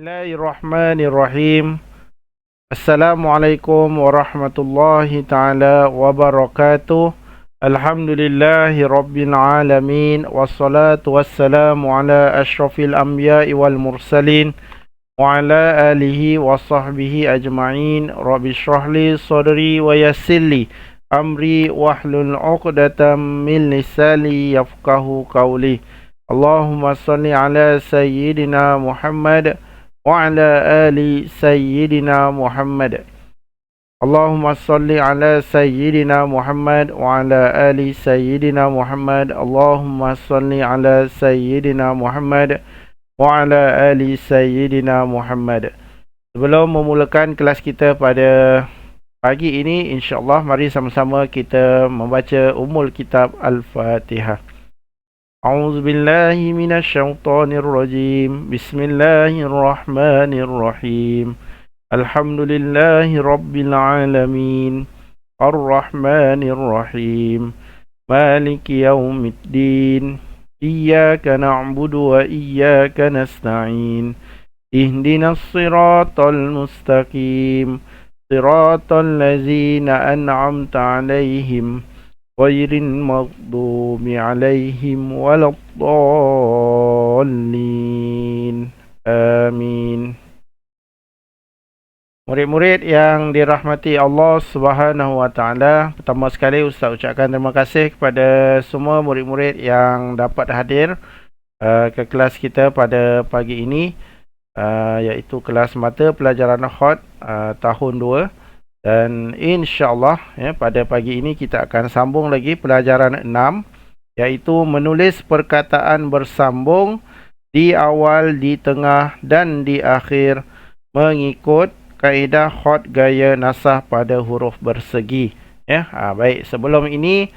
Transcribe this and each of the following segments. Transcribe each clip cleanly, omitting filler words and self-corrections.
Bismillahirrahmanirrahim. Assalamualaikum warahmatullahi taala wabarakatuh. Alhamdulillahi rabbil alamin. Wassalatu wassalamu ala asyrafil anbiya'i wal mursalin wa ala alihi wa sahbihi ajma'in. Rabbi shrahli sadri wa yassirli amri wahlul 'uqdatam min lisani yafqahu qawli. Allahumma shalli ala sayyidina Muhammad wa ala ali sayyidina Muhammad. Allahumma salli ala sayyidina Muhammad wa ala ali sayyidina Muhammad. Allahumma salli ala sayyidina Muhammad wa ala ali sayyidina Muhammad. Sebelum memulakan kelas kita pada pagi ini, insya-Allah mari sama-sama kita membaca Ummul Kitab Al-Fatihah. أعوذ بالله من الشيطان الرجيم بسم الله الرحمن الرحيم الحمد لله رب العالمين الرحمن الرحيم مالك يوم الدين إياك نعبد وإياك نستعين اهدنا الصراط المستقيم صراط الذين أنعمت عليهم غير المغضوب عليهم ولا الضالين. Amin. Murid-murid yang dirahmati Allah Subhanahu wa taala, pertama sekali Ustaz ucapkan terima kasih kepada semua murid-murid yang dapat hadir ke kelas kita pada pagi ini, iaitu kelas mata pelajaran Nakhwat tahun 2. Dan insya-Allah pada pagi ini kita akan sambung lagi pelajaran 6, iaitu menulis perkataan bersambung di awal, di tengah dan di akhir mengikut kaedah khat gaya nasah pada huruf bersegi. Baik, sebelum ini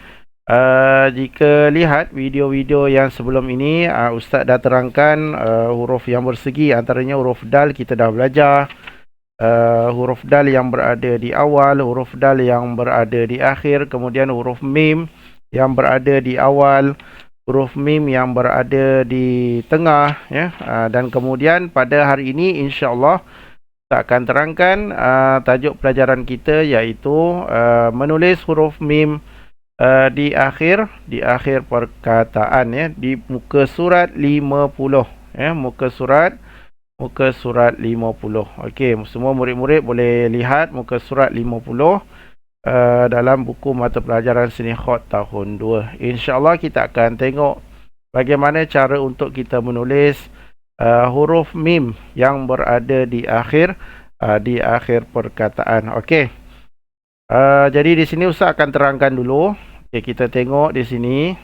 jika lihat video-video yang sebelum ini, Ustaz dah terangkan huruf yang bersegi, antaranya huruf dal kita dah belajar. Huruf dal yang berada di awal, huruf dal yang berada di akhir, kemudian huruf mim yang berada di awal, huruf mim yang berada di tengah, dan kemudian pada hari ini insya-Allah kita akan terangkan tajuk pelajaran kita, iaitu menulis huruf mim di akhir perkataan, di muka surat 50, muka surat 50. Okey, semua murid-murid boleh lihat muka surat 50 dalam buku mata pelajaran seni khat tahun 2. Insya-Allah kita akan tengok bagaimana cara untuk kita menulis huruf mim yang berada di akhir perkataan. Okey. Jadi di sini Ustaz akan terangkan dulu. Okey, kita tengok di sini.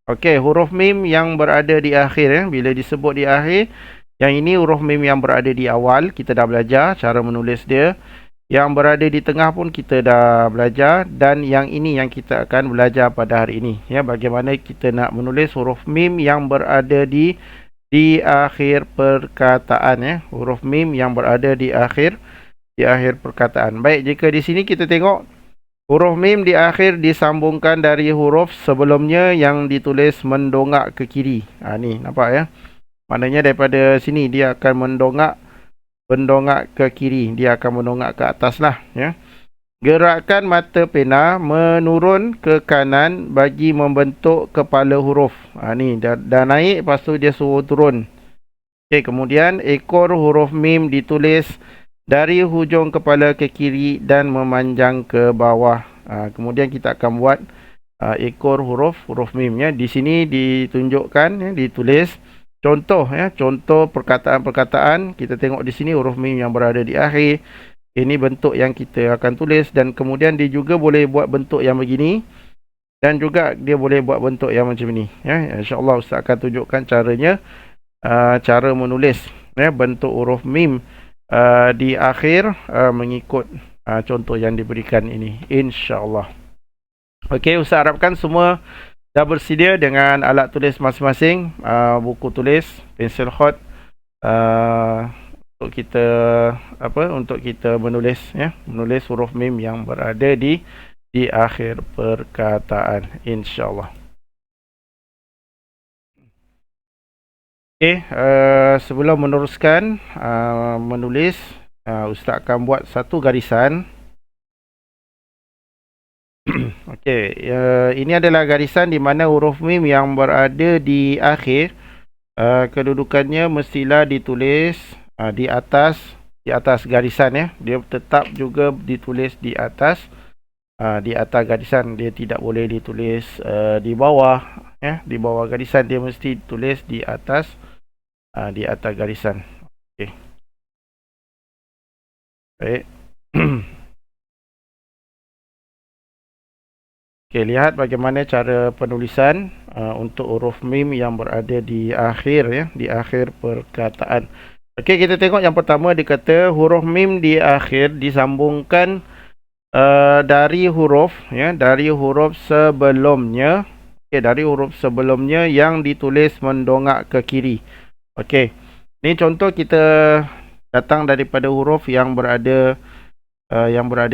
Okey, huruf mim yang berada di akhir, bila disebut di akhir, yang ini huruf mim yang berada di awal, kita dah belajar cara menulis dia. Yang berada di tengah pun kita dah belajar. Dan yang ini yang kita akan belajar pada hari ini, bagaimana kita nak menulis huruf mim yang berada di akhir perkataan, huruf mim yang berada di akhir perkataan. Baik, jika di sini kita tengok huruf mim di akhir disambungkan dari huruf sebelumnya yang ditulis mendongak ke kiri. Ni nampak maknanya daripada sini dia akan mendongak ke kiri, dia akan mendongak ke atas lah. Gerakan mata pena menurun ke kanan bagi membentuk kepala huruf. Ni dah naik, lepas tu dia suruh turun. Okey, kemudian ekor huruf mim ditulis dari hujung kepala ke kiri dan memanjang ke bawah. Kemudian kita akan buat ekor huruf mim. Di sini ditunjukkan, ditulis contoh perkataan-perkataan. Kita tengok di sini huruf mim yang berada di akhir. Ini bentuk yang kita akan tulis, dan kemudian dia juga boleh buat bentuk yang begini, dan juga dia boleh buat bentuk yang macam ni. Insya-Allah Ustaz akan tunjukkan caranya, cara menulis bentuk huruf mim di akhir mengikut contoh yang diberikan ini, insya-Allah. Okey, Ustaz harapkan semua dah bersedia dengan alat tulis masing-masing, buku tulis, pensel khat, untuk kita menulis menulis huruf mim yang berada di akhir perkataan, insya-Allah. Okey, sebelum meneruskan menulis, Ustaz akan buat satu garisan. Okey, ini adalah garisan di mana huruf mim yang berada di akhir, kedudukannya mestilah ditulis di atas garisan ya. Dia tetap juga ditulis di atas garisan. Dia tidak boleh ditulis di bawah ya. Di bawah garisan dia mesti ditulis di atas garisan. Okey. Baik. Okey, lihat bagaimana cara penulisan untuk huruf mim yang berada di akhir ya, di akhir perkataan. Okey, kita tengok yang pertama dia kata huruf mim di akhir disambungkan dari huruf sebelumnya. Okey, dari huruf sebelumnya yang ditulis mendongak ke kiri. Okey. Ini contoh kita datang daripada huruf yang berada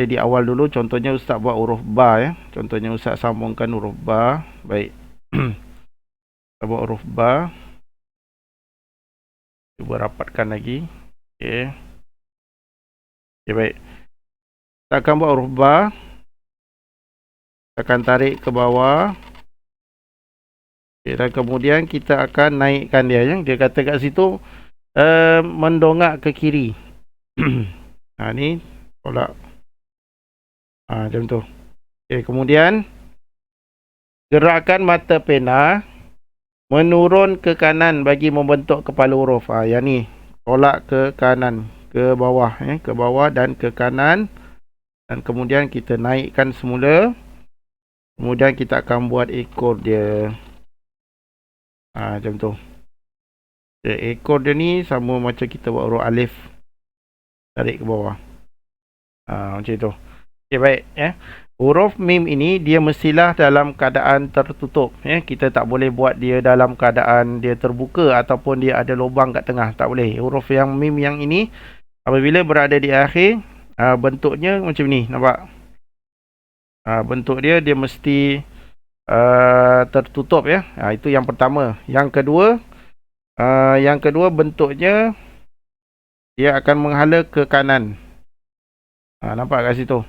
di awal dulu. Contohnya Ustaz buat huruf ba ya. Contohnya Ustaz sambungkan huruf ba. Baik. Kita buat huruf ba. Cuba rapatkan lagi. Okey. Okey, baik. Kita akan buat huruf ba. Kita akan tarik ke bawah. Okay, dan kemudian kita akan naikkan dia ya. Dia kata kat situ mendongak ke kiri. Ni tolak. Macam tu. Okay, kemudian gerakkan mata pena menurun ke kanan bagi membentuk kepala huruf. Yang ni tolak ke kanan, ke bawah ya, ke bawah dan ke kanan. Dan kemudian kita naikkan semula. Kemudian kita akan buat ekor dia. Macam tu. Ekor dia ni sama macam kita buat huruf alif. Tarik ke bawah. Macam tu. Okay, baik ya. Huruf mim ini dia mestilah dalam keadaan tertutup ya. Kita tak boleh buat dia dalam keadaan dia terbuka ataupun dia ada lubang kat tengah. Tak boleh. Huruf yang mim yang ini apabila berada di akhir, bentuknya macam ni, nampak? Bentuk dia mesti tertutup ya. Itu yang pertama. Yang kedua bentuknya dia akan menghala ke kanan. Nampak kat situ?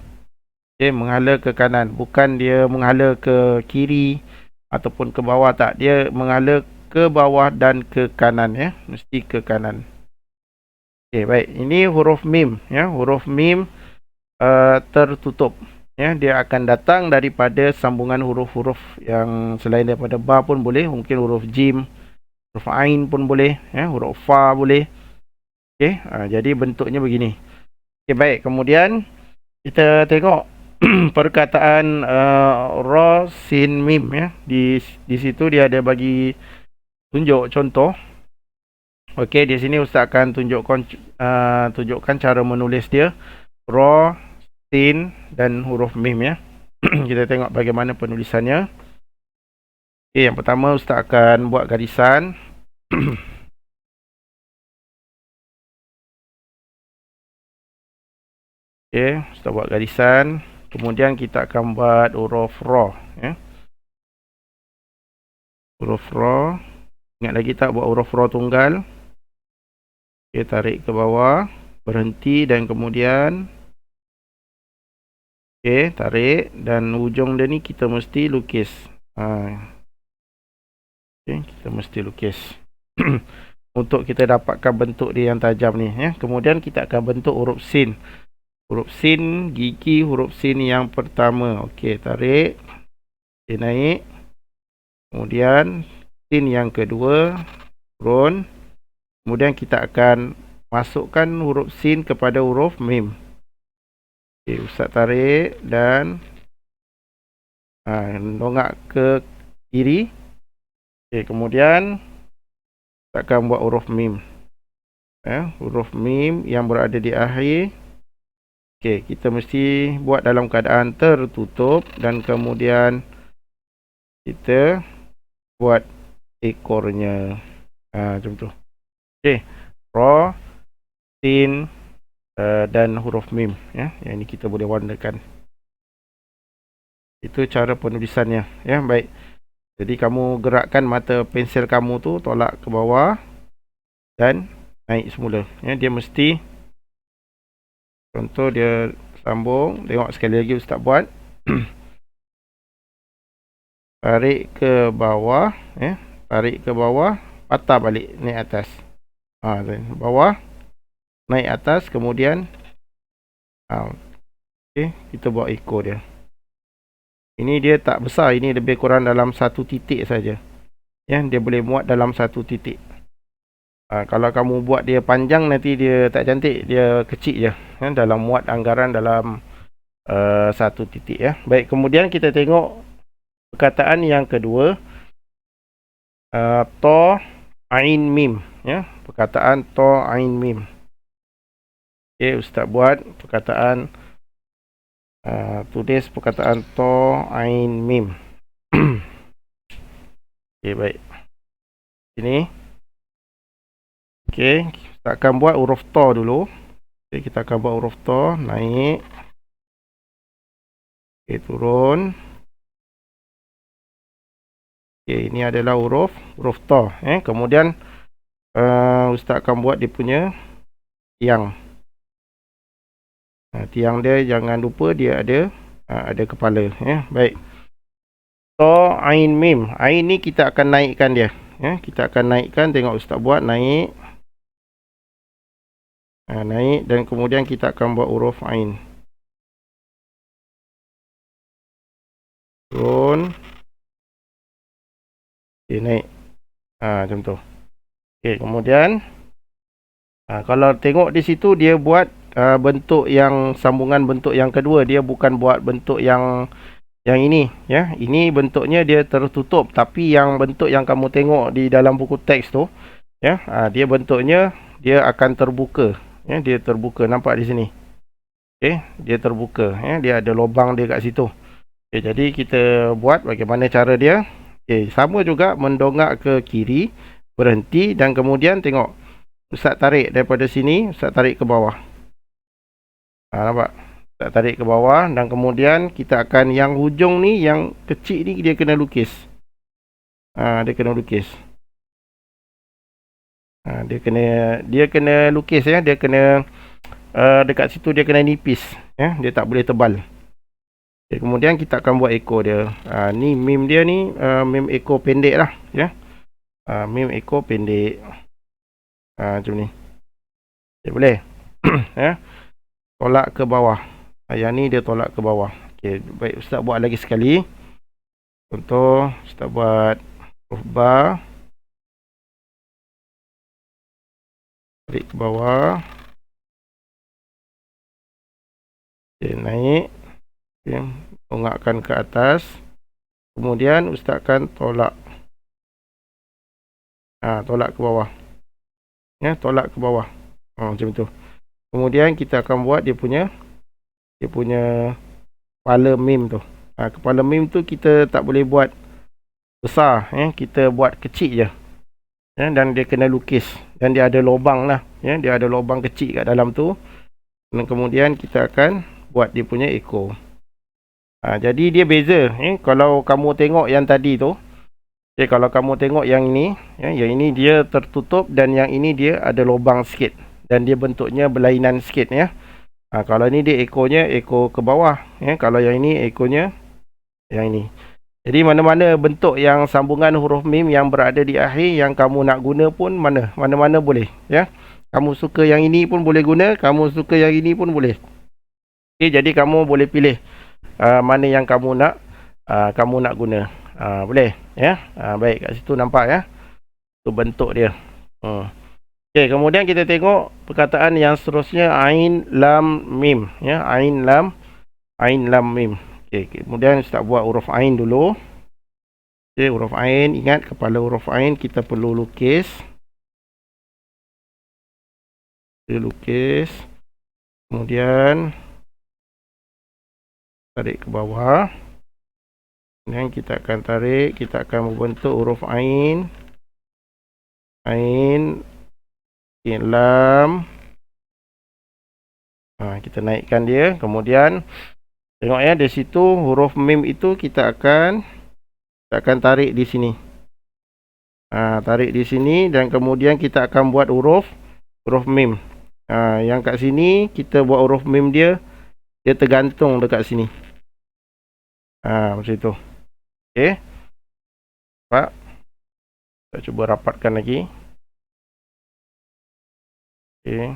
Okay, menghala ke kanan. Bukan dia menghala ke kiri ataupun ke bawah, tak. Dia menghala ke bawah dan ke kanan ya. Mesti ke kanan. Okay, baik. Ini huruf mim ya. Huruf mim tertutup. Ya, dia akan datang daripada sambungan huruf-huruf yang selain daripada ba pun boleh. Mungkin huruf jim, huruf ain pun boleh. Ya, huruf fa boleh. Okay, jadi bentuknya begini. Okay, baik. Kemudian kita tengok perkataan ra sin mim ya. Di situ dia ada bagi tunjuk contoh. Okey, di sini Ustaz akan tunjukkan cara menulis dia. Ra, sin dan huruf mim ya. Kita tengok bagaimana penulisannya. Okey, yang pertama Ustaz akan buat garisan. Okey, Ustaz buat garisan. Kemudian kita akan buat huruf ra ya. Huruf ra. Ingat lagi tak buat huruf ra tunggal? Okey, tarik ke bawah, berhenti dan kemudian okey, tarik dan hujung dia ni kita mesti lukis. Okey, kita mesti lukis. Untuk kita dapatkan bentuk dia yang tajam ni ya. Kemudian kita akan bentuk huruf sin. Huruf sin, gigi huruf sin yang pertama. Okey, tarik. Okey, naik. Kemudian sin yang kedua, turun. Kemudian kita akan masukkan huruf sin kepada huruf mim. Okey, Ustaz tarik dan dongak ke kiri. Okey, kemudian kita akan buat huruf mim. Huruf mim yang berada di akhir. Okey, kita mesti buat dalam keadaan tertutup dan kemudian kita buat ekornya. Macam tu. Okey, ra, sin dan huruf mim ya. Yang ini kita boleh warnakan. Itu cara penulisannya ya. Baik. Jadi kamu gerakkan mata pensil kamu tu tolak ke bawah. dan naik semula. Ya, dia mesti, contoh dia sambung, tengok sekali lagi Ustaz buat. Tarik ke bawah, ya. Tarik ke bawah, patah balik naik atas. Bawah, naik atas, kemudian okey, kita buat ekor dia. Ini dia tak besar, ini lebih kurang dalam satu titik saja. Ya, dia boleh muat dalam satu titik. Kalau kamu buat dia panjang, nanti dia tak cantik, dia kecil je. Ya, dalam muat anggaran dalam satu titik. Ya. Baik, kemudian kita tengok perkataan yang kedua, to ain mim. Ya, perkataan to ain mim. Okay, Ustaz buat perkataan, tulis perkataan to ain mim. Okay, baik. Ini. Okay, kita akan buat huruf to dulu. Okay, kita akan buat huruf to, naik. Okay, turun. Okay, ini adalah huruf to. Kemudian Ustaz akan buat dia punya tiang. Tiang dia jangan lupa dia ada kepala. Baik. To ain mim. Ain ni kita akan naikkan dia. Kita akan naikkan. Tengok Ustaz buat naik. Naik dan kemudian kita akan buat huruf ain. Turun. Okay, naik. Macam tu. Okay, kemudian kalau tengok di situ dia buat bentuk yang sambungan bentuk yang kedua. Dia bukan buat bentuk yang ini. Ya, ini bentuknya dia tertutup. Tapi yang bentuk yang kamu tengok di dalam buku teks tu, ya, dia bentuknya dia akan terbuka. Ya, dia terbuka. Nampak di sini. Okay, dia terbuka. Ya, dia ada lubang dia kat situ. Okay, jadi kita buat bagaimana cara dia. Okay, sama juga mendongak ke kiri, berhenti dan kemudian tengok. Ustaz tarik daripada sini, Ustaz tarik ke bawah. Nampak? Ustaz tarik ke bawah dan kemudian kita akan yang hujung ni, yang kecil ni dia kena lukis. Dia kena lukis. Dia kena lukis ya, dia kena dekat situ dia kena nipis ya, dia tak boleh tebal. Okay, kemudian kita akan buat ekor dia. Ni mim dia ni mim ekor pendek lah ya. Mim ekor pendek. Macam ni. Okay, boleh. Ya. Tolak ke bawah. Yang ni dia tolak ke bawah. Okay, baik Ustaz buat lagi sekali. Contoh Ustaz buat huruf ba. Tarik ke bawah. Okay, naik. Okay, tongakkan ke atas. Kemudian Ustaz akan tolak. Tolak ke bawah. Ya, tolak ke bawah. Macam tu. Kemudian kita akan buat dia punya kepala mim tu. Kepala mim tu kita tak boleh buat besar. Kita buat kecil je. Dan dia kena lukis. Dan dia ada lubang lah. Dia ada lubang kecil kat dalam tu. Dan kemudian kita akan buat dia punya ekor. Jadi dia beza. Kalau kamu tengok yang tadi tu. Kalau kamu tengok yang ini. Yang ini dia tertutup. Dan yang ini dia ada lubang sikit. Dan dia bentuknya berlainan sikit ya. Kalau ni dia ekornya ekor ke bawah. Kalau yang ini ekornya yang ini. Jadi mana-mana bentuk yang sambungan huruf mim yang berada di akhir yang kamu nak guna pun mana-mana boleh ya. Kamu suka yang ini pun boleh guna, kamu suka yang ini pun boleh. Okay, jadi kamu boleh pilih mana yang kamu nak guna. Boleh ya. Baik, kat situ nampak ya. Tu bentuk dia. Okay, kemudian kita tengok perkataan yang seterusnya ain lam mim ya, ain lam mim. Okay, kemudian Ustaz buat huruf ain dulu. Okay, huruf ain, ingat kepala huruf ain kita perlu lukis. Kita lukis. Kemudian tarik ke bawah. Dan kita akan tarik, kita akan membentuk huruf ain. Ain, lam. Kita naikkan dia. Kemudian tengok ya, di situ huruf mim itu kita akan tarik di sini. Tarik di sini dan kemudian kita akan buat huruf mim. Yang kat sini kita buat huruf mim dia tergantung dekat sini. Macam itu. Okey. Nampak? Kita cuba rapatkan lagi. Okey.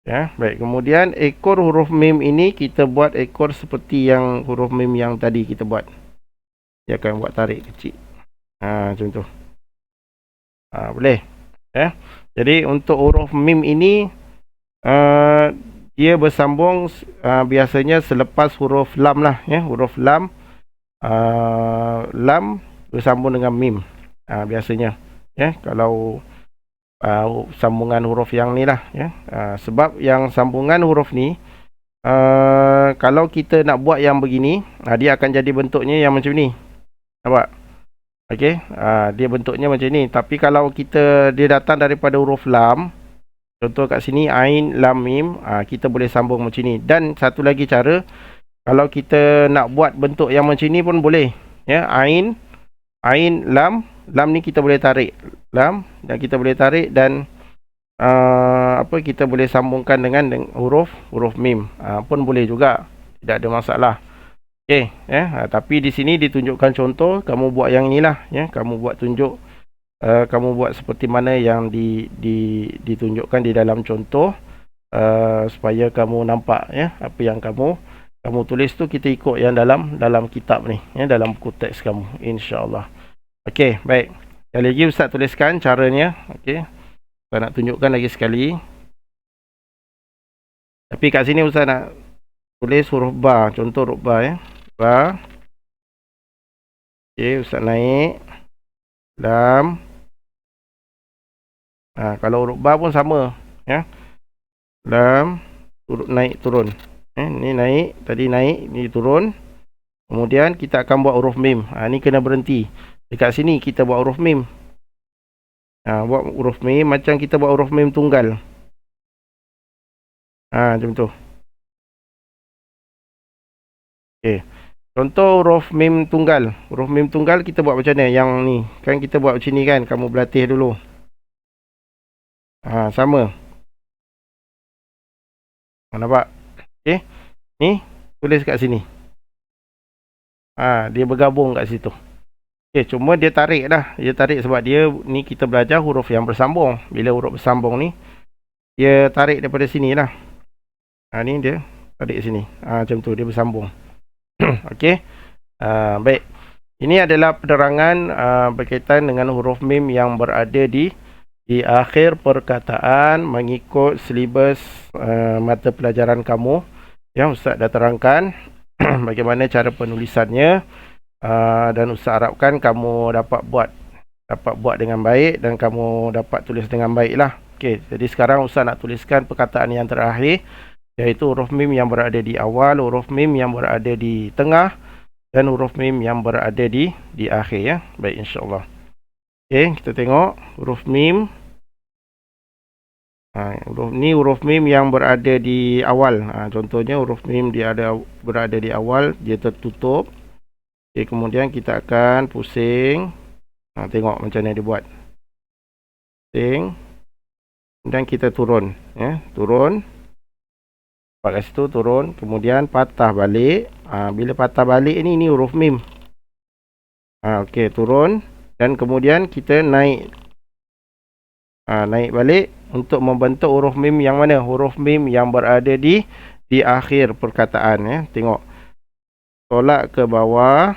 Ya, baik. Kemudian ekor huruf mim ini kita buat ekor seperti yang huruf mim yang tadi kita buat. Dia akan buat tarik kecil. Macam tu. Boleh. Jadi untuk huruf mim ini dia bersambung biasanya selepas huruf lam lah, ya. Huruf lam lam bersambung dengan mim. Biasanya, ya. Kalau sambungan huruf yang ni lah, ya. Sebab yang sambungan huruf ni kalau kita nak buat yang begini, dia akan jadi bentuknya yang macam ni. Nampak? Okey, dia bentuknya macam ni. Tapi kalau dia datang daripada huruf lam, contoh kat sini ain lam mim, kita boleh sambung macam ni. Dan satu lagi cara, kalau kita nak buat bentuk yang macam ni pun boleh, ya. Ain lam ni kita boleh tarik lam, dan kita boleh tarik dan kita boleh sambungkan dengan huruf mim, pun boleh juga, tidak ada masalah. Okey, tapi di sini ditunjukkan contoh, kamu buat yang inilah, ya. Kamu buat tunjuk, kamu buat seperti mana yang ditunjukkan di dalam contoh, supaya kamu nampak, ya, apa yang kamu tulis tu kita ikut yang dalam kitab ni, ya, dalam buku teks kamu, insya-Allah. Okey, baik. Sekali lagi Ustaz tuliskan caranya, okey. Saya nak tunjukkan lagi sekali. Tapi kat sini Ustaz nak tulis huruf ba, contoh huruf ba, ya. Ba. Okey, Ustaz naik lam. Kalau huruf ba pun sama, ya. Lam, naik turun. Ni naik, tadi naik, ni turun. Kemudian kita akan buat huruf mim. Ni kena berhenti. Dekat sini kita buat huruf mim. Buat huruf mim macam kita buat huruf mim tunggal. Macam tu. Okey. Contoh huruf mim tunggal. Huruf mim tunggal kita buat macam mana? Yang ni. Kan kita buat macam ni kan. Kamu berlatih dulu. Sama. Nampak? Okey. Ni. Tulis kat sini. Dia bergabung kat situ. Okey. Cuma dia tarik dah. Dia tarik sebab dia ni kita belajar huruf yang bersambung. Bila huruf bersambung ni, dia tarik daripada sini lah. Ni dia tarik sini. Macam tu. Dia bersambung. Okey. Baik. Ini adalah penerangan berkaitan dengan huruf mim yang berada di akhir perkataan mengikut silibus mata pelajaran kamu. Yang Ustaz dah terangkan bagaimana cara penulisannya, dan Ustaz harapkan kamu dapat buat dengan baik dan kamu dapat tulis dengan baiklah. Okey, jadi sekarang Ustaz nak tuliskan perkataan yang terakhir, iaitu huruf mim yang berada di awal, huruf mim yang berada di tengah, dan huruf mim yang berada di akhir, ya. Baik, insya-Allah. Okey, kita tengok huruf mim. Huruf mim yang berada di awal. Contohnya huruf mim berada di awal, dia tertutup. Okey, kemudian kita akan pusing. Tengok macam mana dia buat. Pusing. Dan kita turun, ya, turun. Kat situ turun, kemudian patah balik. Bila patah balik ni huruf mim. Okey, turun dan kemudian kita naik. Naik balik untuk membentuk huruf mim yang mana? Huruf mim yang berada di akhir perkataan, ya. Tengok. Tolak ke bawah,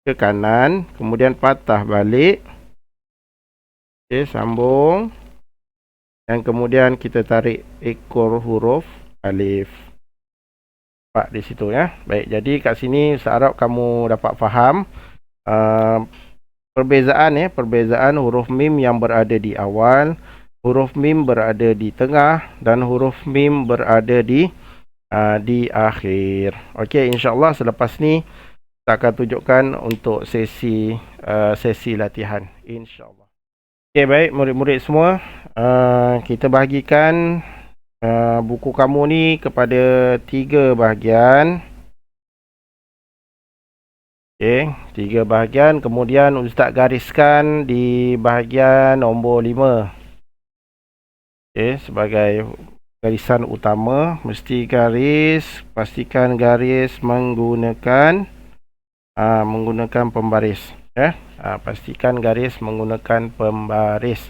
ke kanan, kemudian patah balik. Okey, sambung. Dan kemudian kita tarik ekor huruf alif. Nampak di situ, ya. Baik, jadi kat sini saya harap kamu dapat faham perbezaan huruf mim yang berada di awal, huruf mim berada di tengah, dan huruf mim berada di akhir. Okey, insya-Allah selepas ni kita akan tunjukkan untuk sesi latihan, insya-Allah. Okey, baik murid-murid semua, kita bahagikan buku kamu ni kepada 3 bahagian. Okey, 3 bahagian. Kemudian Ustaz gariskan di bahagian nombor 5. Okey, sebagai garisan utama, mesti garis, pastikan garis menggunakan pembaris. Pastikan garis menggunakan pembaris.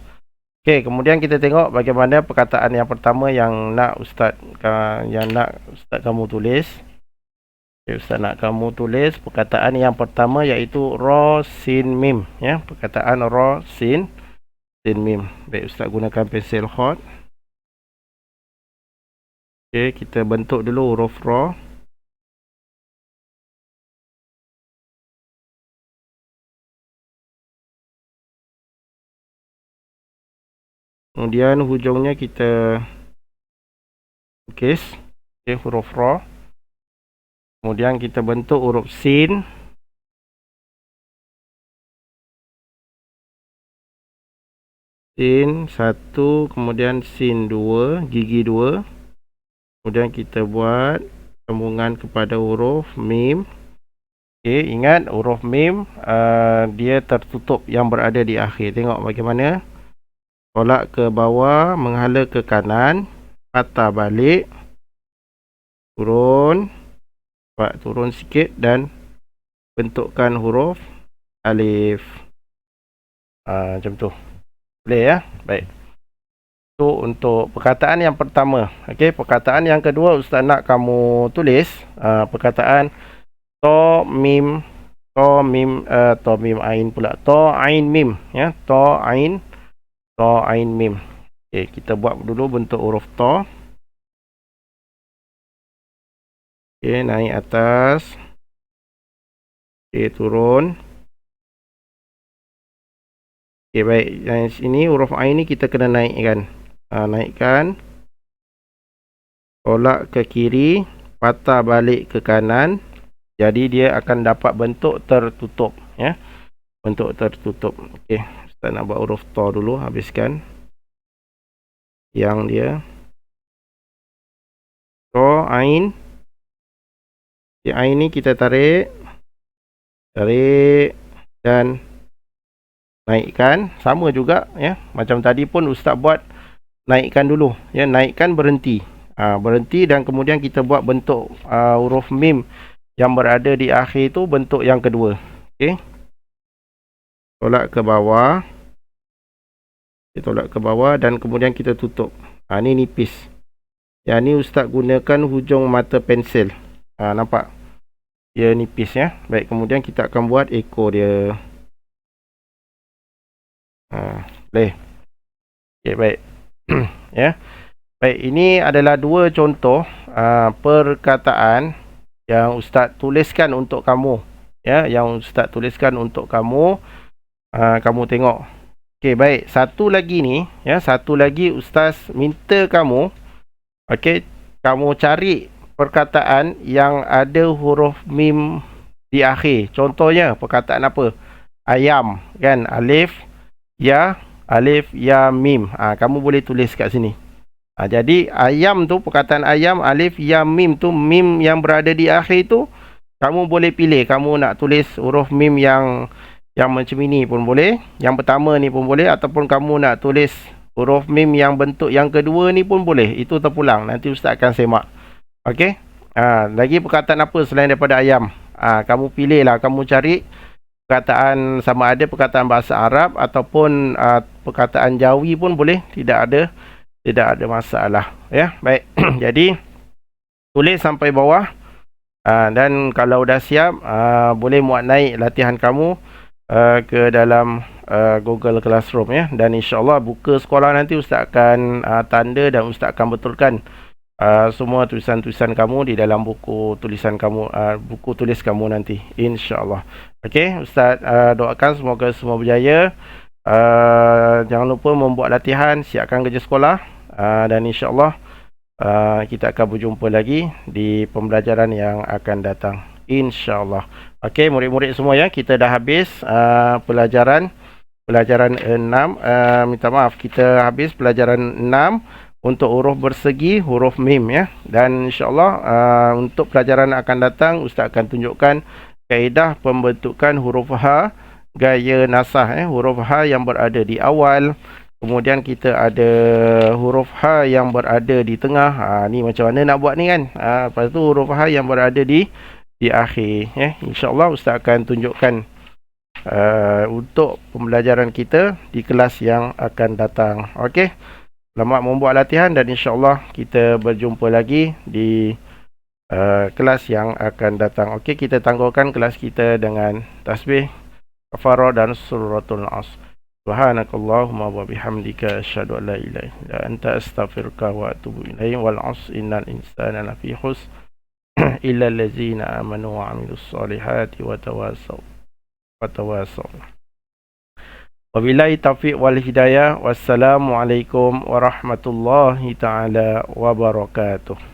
Okey, kemudian kita tengok bagaimana perkataan yang pertama yang nak Ustaz kamu tulis. Okay, Ustaz nak kamu tulis perkataan yang pertama iaitu ra sin mim, ya. Perkataan ra sin mim. Baik, Ustaz gunakan pensel hot. Okey, kita bentuk dulu huruf ra. Kemudian hujungnya kita lukis, okey, huruf ra. Kemudian kita bentuk huruf sin. Sin 1, kemudian sin 2, gigi 2. Kemudian kita buat sambungan kepada huruf mim. Okey, ingat huruf mim dia tertutup yang berada di akhir. Tengok bagaimana. Tolak ke bawah, menghala ke kanan, patah balik, turun. Buat turun sikit dan bentukkan huruf alif. Macam tu. Boleh ya? Baik. Itu untuk perkataan yang pertama. Okey, perkataan yang kedua Ustaz nak kamu tulis perkataan to mim ain pula. To ain mim, ya. To ain mim. Okey, kita buat dulu bentuk huruf to. Okey, naik atas. Okey, turun. Okey, baik. Yang sini huruf ain ni kita kena naikkan. Naikkan. Tolak ke kiri, patah balik ke kanan. Jadi dia akan dapat bentuk tertutup, ya. Bentuk tertutup. Okey, kita nak buat huruf to dulu, habiskan yang dia. To ain. Di ain ni kita tarik dan naikkan. Sama juga, ya. Macam tadi pun Ustaz buat naikkan dulu, ya. Naikkan, berhenti. Berhenti dan kemudian kita buat bentuk huruf mim yang berada di akhir itu bentuk yang kedua. Okey. Tolak ke bawah. Kita tolak ke bawah dan kemudian kita tutup. Ni nipis. Yang ni Ustaz gunakan hujung mata pensel. Nampak? Dia nipis, ya. Baik, kemudian kita akan buat ekor dia. Boleh. Okey, baik. Ya. Baik, ini adalah dua contoh perkataan yang Ustaz tuliskan untuk kamu. Ya, yang Ustaz tuliskan untuk kamu. Kamu tengok. Okey, baik. Satu lagi ni, ya, satu lagi Ustaz minta kamu, okey, kamu cari perkataan yang ada huruf mim di akhir. Contohnya perkataan apa? Ayam, kan? Alif ya mim. Kamu boleh tulis kat sini. Jadi ayam tu, perkataan ayam, alif ya mim tu, mim yang berada di akhir tu kamu boleh pilih. Kamu nak tulis huruf mim yang macam ini pun boleh, yang pertama ni pun boleh, ataupun kamu nak tulis huruf mim yang bentuk yang kedua ni pun boleh. Itu terpulang. Nanti Ustaz akan semak. Okey. Lagi perkataan apa selain daripada ayam? Kamu pilihlah, kamu cari perkataan, sama ada perkataan bahasa Arab ataupun perkataan Jawi pun boleh. Tidak ada masalah, ya. Baik. Jadi tulis sampai bawah. Dan kalau dah siap, boleh muat naik latihan kamu ke dalam Google Classroom, ya. Dan insya-Allah buka sekolah nanti Ustaz akan tanda dan Ustaz akan betulkan semua tulisan-tulisan kamu di dalam buku tulisan kamu, buku tulis kamu nanti, insya-Allah. Okey, Ustaz doakan semoga semua berjaya. Jangan lupa membuat latihan, siapkan kerja sekolah, dan insya-Allah kita akan berjumpa lagi di pembelajaran yang akan datang, insya-Allah. Okey, murid-murid semua, ya, kita dah habis pelajaran 6. Minta maaf, kita habis pelajaran 6 untuk huruf bersegi, huruf mim, ya. Dan insya-Allah untuk pelajaran akan datang Ustaz akan tunjukkan kaedah pembentukan huruf H gaya nasah, huruf H yang berada di awal, kemudian kita ada huruf H yang berada di tengah. Ni macam mana nak buat ni kan. Lepas tu huruf H yang berada di akhir. InsyaAllah Ustaz akan tunjukkan untuk pembelajaran kita di kelas yang akan datang. Okey. Selamat membuat latihan dan insyaAllah kita berjumpa lagi di kelas yang akan datang. Okey, kita tangguhkan kelas kita dengan tasbih, kafarah dan suratul Asr. Subhanakallahumma wa bihamdika asyhadu an la ilaha illa anta astaghfiruka wa atubu ilaik. Wal 'asr innal insana lafi khusr illa allazina amanu wa 'amilus solihati wa tawasaw. Wabillahi taufiq wal hidayah. Wassalamualaikum warahmatullahi taala wabarakatuh.